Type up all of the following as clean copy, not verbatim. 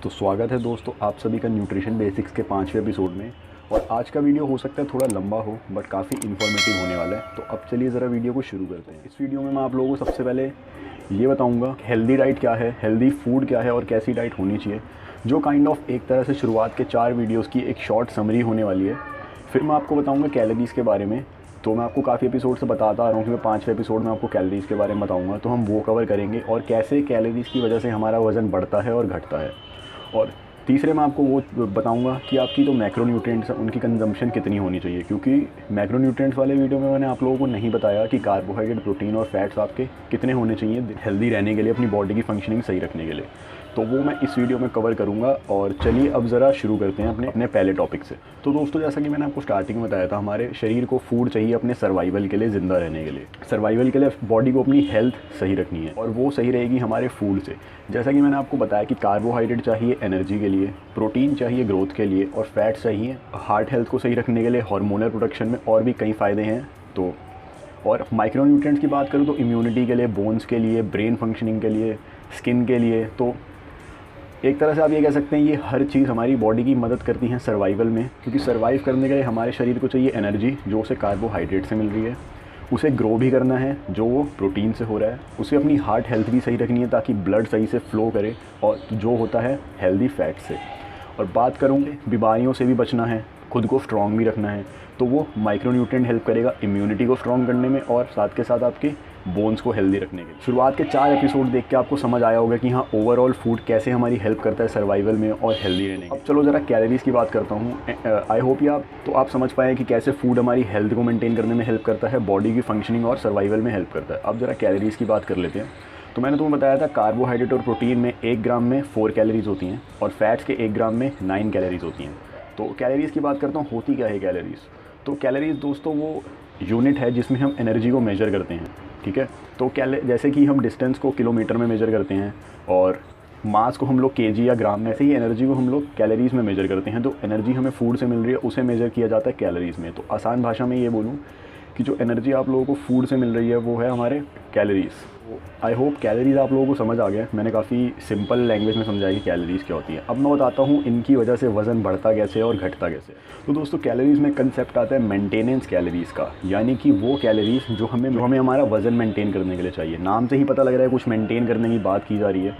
तो स्वागत है दोस्तों आप सभी का न्यूट्रिशन बेसिक्स के 5वें एपिसोड में। और आज का वीडियो हो सकता है थोड़ा लंबा हो बट काफ़ी इन्फॉर्मेटिव होने वाला है। तो अब चलिए ज़रा वीडियो को शुरू करते हैं। इस वीडियो में मैं आप लोगों को सबसे पहले ये बताऊंगा हेल्दी डाइट क्या है, हेल्दी फूड क्या है और कैसी डाइट होनी चाहिए, जो काइंड ऑफ एक तरह से शुरुआत के 4 वीडियोज़ की एक शॉर्ट समरी होने वाली है। फिर मैं आपको बताऊँगा कैलोरीज़ के बारे में। तो मैं आपको काफ़ी एपिसोड से बताता आ रहा हूँ कि मैं 5वें एपिसोड में आपको कैलोरीज़ के बारे में बताऊँगा, तो हम वो कवर करेंगे और कैसे कैलोरीज़ की वजह से हमारा वज़न बढ़ता है और घटता है। और तीसरे में आपको वो बताऊंगा कि आपकी जो मैक्रोन्यूट्रिएंट्स हैं उनकी कंजम्पशन कितनी होनी चाहिए, क्योंकि मैक्रोन्यूट्रिएंट्स वाले वीडियो में मैंने आप लोगों को नहीं बताया कि कार्बोहाइड्रेट, प्रोटीन और फैट्स आपके कितने होने चाहिए हेल्दी रहने के लिए, अपनी बॉडी की फंक्शनिंग सही रखने के लिए। तो वो मैं इस वीडियो में कवर करूँगा। और चलिए अब ज़रा शुरू करते हैं अपने पहले टॉपिक से। तो दोस्तों जैसा कि मैंने आपको स्टार्टिंग में बताया था, हमारे शरीर को फूड चाहिए अपने सर्वाइवल के लिए, ज़िंदा रहने के लिए। सर्वाइवल के लिए बॉडी को अपनी हेल्थ सही रखनी है और वो सही रहेगी हमारे फूड से। जैसा कि मैंने आपको बताया कि कार्बोहाइड्रेट चाहिए एनर्जी के लिए, प्रोटीन चाहिए ग्रोथ के लिए और फैट चाहिए हार्ट हेल्थ को सही रखने के लिए, हार्मोनल प्रोडक्शन में और भी कई फ़ायदे हैं। तो और माइक्रोन्यूट्रिएंट्स की बात करूँ तो इम्यूनिटी के लिए, बोन्स के लिए, ब्रेन फंक्शनिंग के लिए, स्किन के लिए। तो एक तरह से आप ये कह सकते हैं ये हर चीज़ हमारी बॉडी की मदद करती है सर्वाइवल में, क्योंकि सर्वाइव करने के लिए हमारे शरीर को चाहिए एनर्जी जो उसे कार्बोहाइड्रेट से मिल रही है, उसे ग्रो भी करना है जो वो प्रोटीन से हो रहा है, उसे अपनी हार्ट हेल्थ भी सही रखनी है ताकि ब्लड सही से फ़्लो करे, और जो होता है हेल्दी फैट से। और बात करूँगे बीमारियों से भी बचना है, खुद को स्ट्रॉन्ग भी रखना है, तो वो माइक्रोन्यूट्रिएंट हेल्प करेगा इम्यूनिटी को स्ट्रॉन्ग करने में और साथ के साथ आपके बोन्स को हेल्दी रखने के। शुरुआत के 4 एपिसोड देख के आपको समझ आया होगा कि हाँ ओवरऑल फूड कैसे हमारी हेल्प करता है सर्वाइवल में और हेल्दी रहने के। अब चलो ज़रा कैलोरीज़ की बात करता हूँ। आई होप आप समझ पाएँ कि कैसे फूड हमारी हेल्थ को मेंटेन करने में हेल्प करता है, बॉडी की फंक्शनिंग और सर्वाइवल में हेल्प करता है। अब ज़रा कैलोरीज़ की बात कर लेते हैं। तो मैंने तुम्हें बताया था कार्बोहाइड्रेट और प्रोटीन में 1 ग्राम में 4 कैलोरीज़ होती हैं और फैट्स के 1 ग्राम में 9 कैलोरीज़ होती हैं। तो कैलोरीज़ की बात करता हूँ, होती क्या है कैलोरीज़। तो कैलोरीज़ दोस्तों वो यूनिट है जिसमें हम एनर्जी को मेजर करते हैं, ठीक है। तो जैसे कि हम डिस्टेंस को किलोमीटर में मेजर करते हैं और मास को हम लोग केजी या ग्राम में, ऐसे ही एनर्जी को हम लोग कैलोरीज़ में मेजर करते हैं। तो एनर्जी हमें फूड से मिल रही है उसे मेजर किया जाता है कैलोरीज़ में। तो आसान भाषा में ये बोलूँ कि जो एनर्जी आप लोगों को फूड से मिल रही है वो है हमारे कैलोरीज़। आई होप कैलोरीज़ आप लोगों को समझ आ गया। मैंने काफ़ी सिंपल लैंग्वेज में समझाया कि कैलोरीज़ क्या होती है। अब मैं बताता हूँ इनकी वजह से वज़न बढ़ता कैसे और घटता कैसे। तो दोस्तों कैलोरीज़ में कंसेप्ट आता है मेंटेनेंस कैलोरीज़ का, यानी कि वो कैलोरीज़ जो हमें हमारा वज़न मेंटेन करने के लिए चाहिए। नाम से ही पता लग रहा है कुछ मेंटेन करने की बात की जा रही है।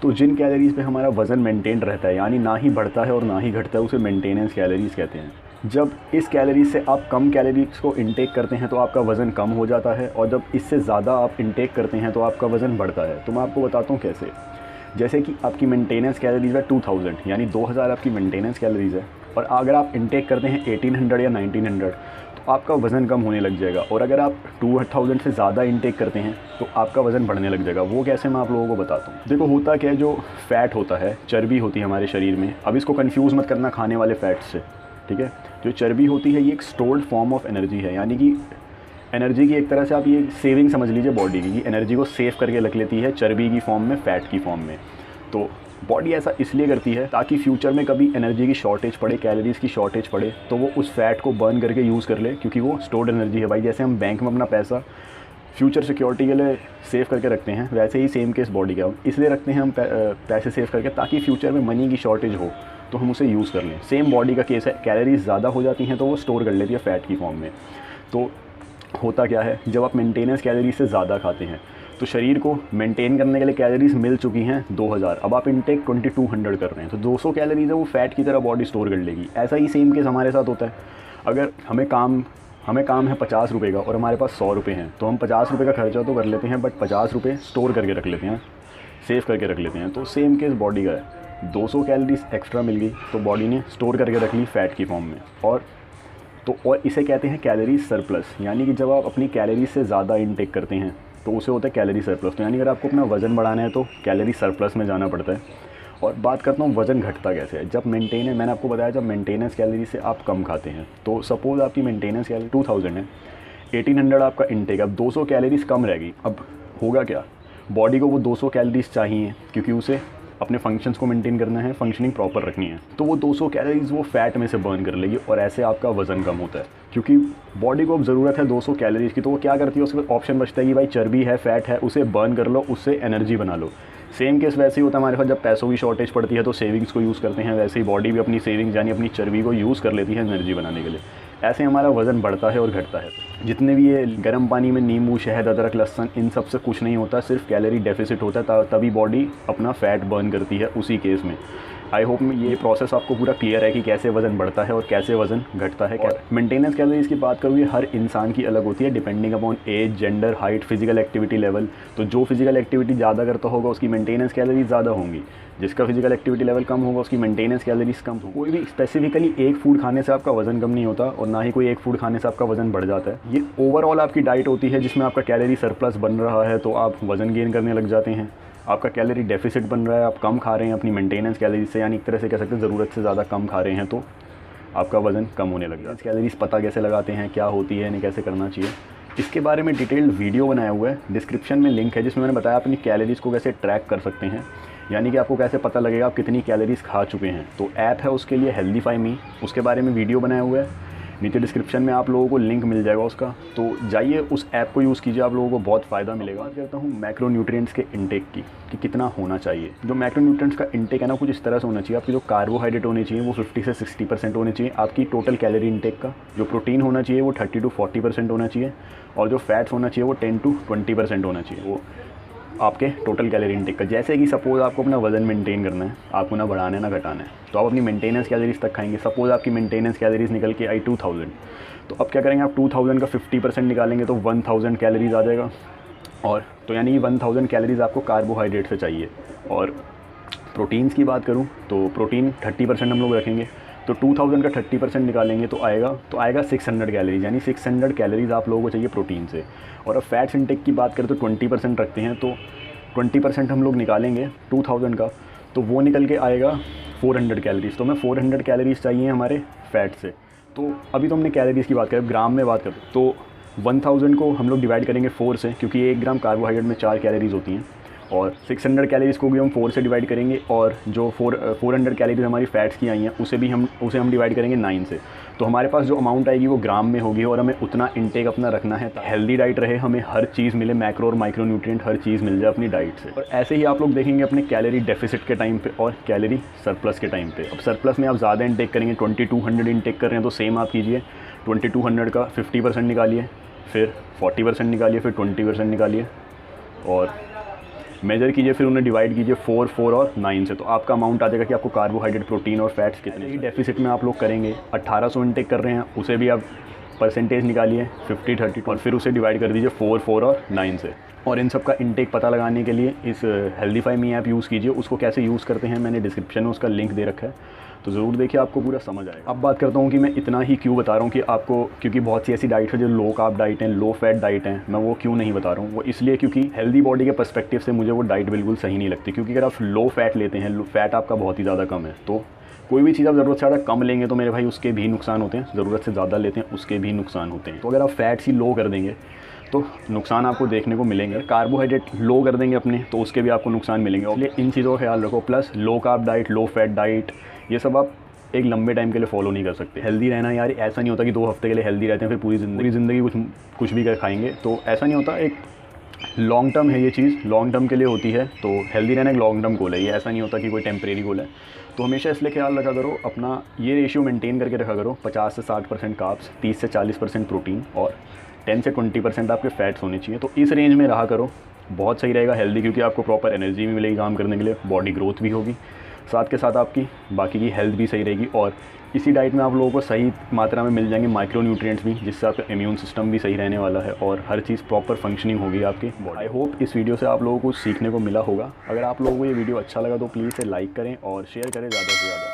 तो जिन कैलोरीज़ पे हमारा वज़न मेंटेन रहता है, यानी ना ही बढ़ता है और ना ही घटता है, उसे मेंटेनेंस कैलोरीज़ कहते हैं। जब इस कैलोरीज से आप कम कैलोरीज़ को इंटेक करते हैं तो आपका वज़न कम हो जाता है, और जब इससे ज़्यादा आप इंटेक करते हैं तो आपका वज़न बढ़ता है। तो मैं आपको बताता हूँ कैसे। जैसे कि आपकी मेंटेनेंस कैलोरीज़ है 2000, यानी 2000 आपकी मेंटेनेंस कैलोरीज़ है, और अगर आप इंटेक करते हैं 1800 या 1900 तो आपका वज़न कम होने लग जाएगा। और अगर आप 2000 से ज़्यादा इंटेक करते हैं तो आपका वज़न बढ़ने लग जाएगा। वो कैसे मैं आप लोगों को बताता हूँ। देखो होता क्या है, जो फ़ैट होता है, चर्बी होती है हमारे शरीर में। अब इसको कन्फ्यूज़ मत करना खाने वाले फ़ैट से, ठीक है। जो चर्बी होती है ये एक स्टोर्ड फॉर्म ऑफ एनर्जी है, यानी कि एनर्जी की एक तरह से आप ये सेविंग समझ लीजिए बॉडी की, एनर्जी को सेव करके रख लेती है चर्बी की फॉर्म में, फैट की फॉर्म में। तो बॉडी ऐसा इसलिए करती है ताकि फ्यूचर में कभी एनर्जी की शॉर्टेज पड़े, कैलोरीज़ की शॉर्टेज पड़े, तो वो उस फैट को बर्न करके यूज़ कर ले, क्योंकि वो स्टोर्ड एनर्जी है भाई। जैसे हम बैंक में अपना पैसा फ्यूचर सिक्योरिटी के लिए सेव करके रखते हैं, वैसे ही सेम केस बॉडी का इसलिए रखते हैं हम पैसे सेव करके, ताकि फ्यूचर में मनी की शॉर्टेज हो तो हम उसे यूज़ कर लें। सेम बॉडी का केस है, कैलोरीज ज़्यादा हो जाती हैं तो वो स्टोर कर लेती है फ़ैट की फॉर्म में। तो होता क्या है, जब आप मेंटेनेंस कैलोरीज से ज़्यादा खाते हैं तो शरीर को मेंटेन करने के लिए कैलोरीज मिल चुकी हैं 2000, अब आप इंटेक 2200 कर रहे हैं, तो 200 कैलोरीज है वो फ़ैट की तरह बॉडी स्टोर कर लेगी। ऐसा ही सेम केस हमारे साथ होता है। अगर हमें काम है 50 रुपये का और हमारे पास 100 रुपये हैं, तो हम 50 रुपये का खर्चा तो कर लेते हैं, बट 50 रुपये स्टोर करके रख लेते हैं, सेव करके रख लेते हैं। तो सेम केस बॉडी का है। 200 कैलोरीज एक्स्ट्रा मिल गई तो बॉडी ने स्टोर करके रख ली फ़ैट की फॉर्म में। और इसे कहते हैं कैलोरीज सरप्लस, यानी कि जब आप अपनी कैलोरीज से ज़्यादा इंटेक करते हैं तो उसे होता है कैलोरी सरप्लस। तो यानी अगर आपको अपना वज़न बढ़ाना है तो कैलोरी सरप्लस में जाना पड़ता है। और बात करता हूँ वज़न घटता कैसे है। जब मैंने आपको बताया जब मेंटेनेंस कैलोरी से आप कम खाते हैं, तो सपोज़ आपकी मेंटेनेंस कैलोरी 2000 है, 1800 आपका इंटेक, अब 200 कैलोरीज कम रहेगी। अब होगा क्या, बॉडी को वो 200 कैलोरीज चाहिए क्योंकि उसे अपने फंक्शंस को मेंटेन करना है, फंक्शनिंग प्रॉपर रखनी है, तो वो 200 कैलोरीज वो फैट में से बर्न कर लेगी और ऐसे आपका वज़न कम होता है। क्योंकि बॉडी को अब ज़रूरत है 200 कैलोरीज की, तो वो क्या करती है, उसके ऑप्शन बचता है कि भाई चर्बी है, फैट है, उसे बर्न कर लो, उससे एनर्जी बना लो। सेम केस वैसे ही होता है हमारे पास जब पैसों की शॉर्टेज पड़ती है तो सेविंग्स को यूज़ करते हैं, वैसे ही बॉडी भी अपनी सेविंग्स यानी अपनी चर्बी को यूज़ कर लेती है एनर्जी बनाने के लिए। ऐसे हमारा वज़न बढ़ता है और घटता है। जितने भी ये गर्म पानी में नींबू, शहद, अदरक, लहसुन, इन सब से कुछ नहीं होता, सिर्फ कैलोरी डेफिसिट होता है, तभी बॉडी अपना फ़ैट बर्न करती है उसी केस में। आई होप ये प्रोसेस आपको पूरा क्लियर है कि कैसे वज़न बढ़ता है और कैसे वज़न घटता है। मेंटेनेंस कैलोरीज की बात करूँ, ये हर इंसान की अलग होती है depending upon age, gender, height, physical activity level. तो जो फिजिकल एक्टिविटी ज़्यादा करता होगा उसकी मेंटेनेंस कैलोरीज ज़्यादा होंगी, जिसका फिजिकल एक्टिविटी लेवल कम होगा उसकी मेंटेनेंस कैलोरीज कम होगी। कोई भी स्पेसिफिकली एक फूड खाने से आपका वज़न कम नहीं होता और ना ही कोई एक फूड खाने से आपका वज़न बढ़ जाता है। ये ओवरऑल आपकी डाइट होती है जिसमें आपका कैलोरी सरप्लस बन रहा है तो आप वज़न गेन करने लग जाते हैं। आपका कैलोरी डेफिसिट बन रहा है, आप कम खा रहे हैं अपनी मेंटेनेंस कैलोरीज से, यानी एक तरह से कह सकते हैं ज़रूरत से ज़्यादा कम खा रहे हैं तो आपका वज़न कम होने लग जाता है। कैलोरीज पता कैसे लगाते हैं, क्या होती है, इन्हें कैसे करना चाहिए, इसके बारे में डिटेल्ड वीडियो बनाया हुआ है, डिस्क्रिप्शन में लिंक है, जिसमें मैंने बताया अपनी कैलोरीज़ को कैसे ट्रैक कर सकते हैं, यानी कि आपको कैसे पता लगेगा आप कितनी कैलोरीज़ खा चुके हैं। तो ऐप है उसके लिए हेल्दीफाई मी, उसके बारे में वीडियो बनाया हुआ है, नीचे डिस्क्रिप्शन में आप लोगों को लिंक मिल जाएगा उसका, तो जाइए उस ऐप को यूज़ कीजिए, आप लोगों को बहुत फ़ायदा मिलेगा। बात करता हूँ मैक्रोन्यूट्रिएंट्स के इंटेक की कि कितना होना चाहिए। जो मैक्रोन्यूट्रिएंट्स का इंटेक है ना, कुछ इस तरह से होना चाहिए। आपकी जो कार्बोहाइड्रेट होने चाहिए वो 50 से 60% होने चाहिए आपकी टोटल कैलोरी इंटेक का। जो प्रोटीन होना चाहिए वो 30 to 40% होना चाहिए और जो फैट्स होना चाहिए वो 10 to 20% होना चाहिए वो आपके टोटल कैलोरी इंटेक का। जैसे कि सपोज़ आपको अपना वज़न मेंटेन करना है, आपको ना बढ़ाना है ना घटाना है, तो आप अपनी मेंटेनेंस कैलोरीज तक खाएंगे। सपोज़ आपकी मेंटेनेंस कैलोरीज निकल के आई 2000, तो अब क्या करेंगे, आप 2000 का 50% निकालेंगे तो 1000 कैलोरीज आ जाएगा। और तो यानी 1000 कैलोरीज आपको कार्बोहाइड्रेट से चाहिए। और प्रोटीन्स की बात करूँ तो प्रोटीन 30% हम लोग रखेंगे, तो 2000 का 30% निकालेंगे तो आएगा 600 कैलोरीज, यानी 600 कैलोरीज आप लोगों को चाहिए प्रोटीन से। और अब फैट्स इंटेक की बात करें तो 20% रखते हैं, तो 20% हम लोग निकालेंगे 2000 का, तो वो निकल के आएगा 400 कैलोरीज। तो हमें 400 कैलोरीज चाहिए हमारे फैट से। तो अभी तो हमने कैलोरीज़ की बात करें, ग्राम में बात करें तो 1000 को हम लोग डिवाइड करेंगे 4 से, क्योंकि 1 ग्राम कार्बोहाइड्रेट में 4 कैलोरीज होती हैं। और 600 कैलोरीज़ को भी हम 4 से डिवाइड करेंगे और जो 400 कैलोरीज हमारी फैट्स की आई हैं उसे हम डिवाइड करेंगे 9 से। तो हमारे पास जो अमाउंट आएगी वो ग्राम में होगी और हमें उतना इंटेक अपना रखना है, हेल्दी डाइट रहे, हमें हर चीज़ मिले, मैक्रो और माइक्रो न्यूट्रिएंट हर चीज़ मिल जाए अपनी डाइट से। और ऐसे ही आप लोग देखेंगे अपने कैलोरी डेफिसिट के टाइम पे और कैलोरी सरप्लस के टाइम पे। अब सरप्लस में आप ज़्यादा इंटेक करेंगे, 2200 इंटेक कर रहे हैं तो सेम आप कीजिए, 2200 का 50% निकालिए, फिर 40% निकालिए, फिर 20% निकालिए और मेजर कीजिए, फिर उन्हें डिवाइड कीजिए 4, 4 और 9 से, तो आपका अमाउंट आ जाएगा कि आपको कार्बोहाइड्रेट, प्रोटीन और फैट्स कितने ही डेफिसिट में आप लोग करेंगे। 1800 इंटेक कर रहे हैं, उसे भी आप परसेंटेज निकालिए 50, 30 और फिर उसे डिवाइड कर दीजिए 4, 4 और 9 से। और इन सब का इंटेक पता लगाने के लिए इस हेल्दीफाई मी ऐप यूज़ कीजिए। उसको कैसे यूज़ करते हैं मैंने डिस्क्रिप्शन में उसका लिंक दे रखा है, तो ज़रूर देखिए, आपको पूरा समझ आएगा। अब बात करता हूँ कि मैं इतना ही क्यों बता रहा हूँ कि आपको, क्योंकि बहुत सी ऐसी डाइट है जो लो कार्ब डाइट हैं, लो फैट डाइट हैं, मैं वो क्यों नहीं बता रहा हूँ। वो इसलिए क्योंकि हेल्दी बॉडी के पर्सपेक्टिव से मुझे वो डाइट बिल्कुल सही नहीं लगती। क्योंकि अगर आप लो फैट लेते हैं, फैट आपका बहुत ही ज़्यादा कम है, तो कोई भी चीज़ आप ज़रूरत से ज़्यादा कम लेंगे तो मेरे भाई उसके भी नुकसान होते हैं, ज़रूरत से ज़्यादा लेते हैं उसके भी नुकसान होते हैं। तो अगर आप फैट्स ही लो कर देंगे तो नुकसान आपको देखने को मिलेंगे। कार्बोहाइड्रेट लो कर देंगे अपने तो उसके भी आपको नुकसान मिलेंगे। इसलिए इन चीज़ों का ख्याल रखो। Plus low carb diet, low fat diet, ये सब आप एक लंबे टाइम के लिए फॉलो नहीं कर सकते। हेल्दी रहना यार ऐसा नहीं होता कि 2 हफ्ते के लिए हेल्दी रहते हैं फिर पूरी ज़िंदगी कुछ भी कर खाएंगे, तो ऐसा नहीं होता। एक लॉन्ग टर्म है ये चीज़, लॉन्ग टर्म के लिए होती है। तो हेल्दी रहना एक लॉन्ग टर्म गोल है, ये ऐसा नहीं होता कि कोई टेम्परेरी गोल है। तो हमेशा इसलिए ख्याल रखा करो, अपना ये रेशियो मेंटेन करके रखा करो, 50 से 60% कार्ब्स, 30 से 40% प्रोटीन और 10 से 20% आपके फैट्स होने चाहिए। तो इस रेंज में रहा करो, बहुत सही रहेगा हेल्दी, क्योंकि आपको प्रॉपर एनर्जी भी मिलेगी काम करने के लिए, बॉडी ग्रोथ भी होगी, साथ के साथ आपकी बाकी की हेल्थ भी सही रहेगी। और इसी डाइट में आप लोगों को सही मात्रा में मिल जाएंगे माइक्रो न्यूट्रिएंट्स भी, जिससे आपका इम्यून सिस्टम भी सही रहने वाला है और हर चीज़ प्रॉपर फंक्शनिंग होगी आपकी बॉडी। आई होप इस वीडियो से आप लोगों को सीखने को मिला होगा। अगर आप लोगों को ये वीडियो अच्छा लगा तो प्लीज़ इसे लाइक करें और शेयर करें ज़्यादा से ज़्यादा।